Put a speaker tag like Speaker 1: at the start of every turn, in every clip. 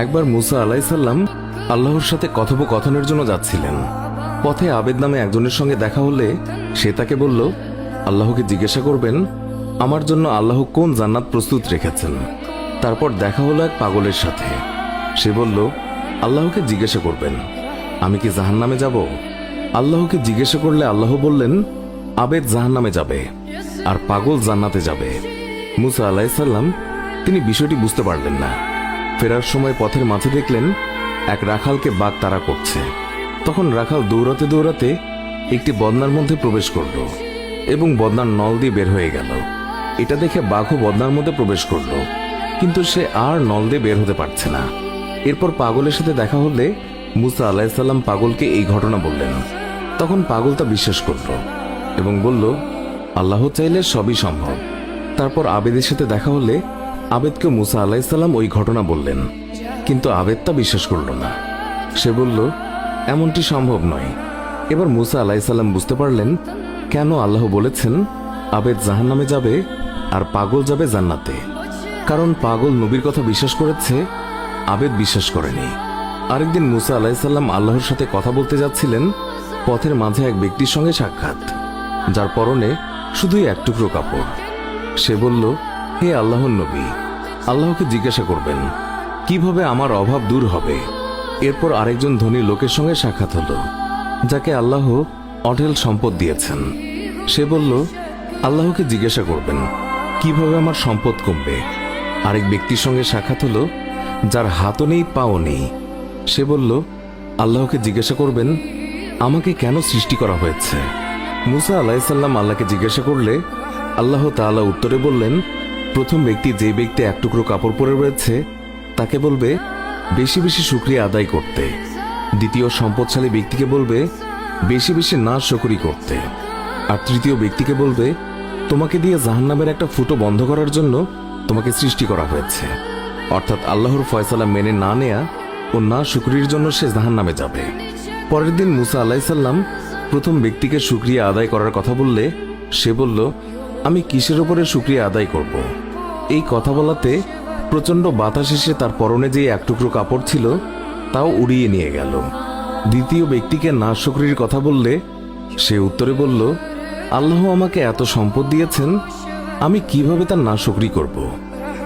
Speaker 1: একবার মুসা আলাইসাল্লাম আল্লাহর সাথে কথোপকথনের জন্য যাচ্ছিলেন। পথে আবেদ নামে একজনের সঙ্গে দেখা হলে সে তাকে বলল, আল্লাহকে জিজ্ঞাসা করবেন আমার জন্য আল্লাহ কোন জান্নাত প্রস্তুত রেখেছেন। তারপর দেখা হলো এক পাগলের সাথে। সে বলল, আল্লাহকে জিজ্ঞাসা করবেন আমি কি জাহান্নামে যাব। আল্লাহকে জিজ্ঞাসা করলে আল্লাহ বললেন, আবেদ জাহান্নামে যাবে আর পাগল জান্নাতে যাবে। মুসা আলাইসাল্লাম তিনি বিষয়টি বুঝতে পারলেন না। ফেরার সময় পথের মাঝে দেখলেন এক রাখালকে বাঘ তাড়া করছে। তখন রাখাল দৌড়াতে দৌড়াতে একটি বদনার মধ্যে প্রবেশ করল এবং বদনার নল দিয়ে বের হয়ে গেল। এটা দেখে বাঘও বদনার মধ্যে প্রবেশ করল, কিন্তু সে আর নল দিয়ে বের হতে পারছে না। এরপর পাগলের সাথে দেখা হলে মুসা আলাইসাল্লাম পাগলকে এই ঘটনা বললেন। তখন পাগল তা বিশ্বাস করল এবং বলল, আল্লাহ চাইলে সবই সম্ভব। তারপর আবেদের সাথে দেখা হলে আবেদকে মুসা আলাইসাল্লাম ওই ঘটনা বললেন, কিন্তু আবেদ তা বিশ্বাস করল না। সে বলল, এমনটি সম্ভব নয়। এবার মুসা আলাইসাল্লাম বুঝতে পারলেন কেন আল্লাহ বলেছেন আবেদ জাহান্নামে যাবে আর পাগল যাবে জান্নাতে। কারণ পাগল নবীর কথা বিশ্বাস করেছে, আবেদ বিশ্বাস করেনি। আরেকদিন মুসা আলাইসাল্লাম আল্লাহর সাথে কথা বলতে যাচ্ছিলেন। পথের মাঝে এক ব্যক্তির সঙ্গে সাক্ষাৎ, যার পরনে শুধুই এক টুকরো কাপড়। সে বলল, হে আল্লাহর নবী, আল্লাহকে জিজ্ঞাসা করবেন কিভাবে আমার অভাব দূর হবে। এরপর আরেকজন ধনী লোকের সঙ্গে সাক্ষাৎ হলো, যাকে আল্লাহ অঢেল সম্পদ দিয়েছেন। সে বলল, আল্লাহকে জিজ্ঞাসা করবেন কিভাবে আমার সম্পদ কমবে। আরেক ব্যক্তির সঙ্গে সাক্ষাৎ হলো, যার হাতও নেই পাও নেই। সে বলল, আল্লাহকে জিজ্ঞাসা করবেন আমাকে কেন সৃষ্টি করা হয়েছে। মুসা আলাইসাল্লাম আল্লাহকে জিজ্ঞাসা করলে আল্লাহ তাআলা উত্তরে বললেন, প্রথম ব্যক্তি যে ব্যক্তি এক টুকরো কাপড় পরে রয়েছে তাকে বলবে বেশি বেশি শুকরিয়া আদায় করতে। দ্বিতীয় সম্পদশালী ব্যক্তিকে বলবে বেশি বেশি না শুকরি করতে। আর তৃতীয় ব্যক্তিকে বলবে, তোমাকে দিয়ে জাহান্নামের একটা ফুটো বন্ধ করার জন্য তোমাকে সৃষ্টি করা হয়েছে। অর্থাৎ আল্লাহর ফয়সালা মেনে না নেয়া ও না শুকরির জন্য সে জাহান্নামে যাবে। পরের দিন মুসা আলাইসাল্লাম প্রথম ব্যক্তিকে শুকরিয়া আদায় করার কথা বললে সে বলল, আমি কিসের ওপরে শুকরিয়া আদায় করব। এই কথা বলাতে প্রচণ্ড বাতাস এসে তার পরনে যে এক টুকরো কাপড় ছিল তাও উড়িয়ে নিয়ে গেল। দ্বিতীয় ব্যক্তিকে না শুকরির কথা বললে সে উত্তরে বলল, আল্লাহ আমাকে এত সম্পদ দিয়েছেন, আমি কিভাবে তার না শুকরি করব।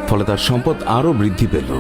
Speaker 1: ফলে তার সম্পদ আরও বৃদ্ধি পেল।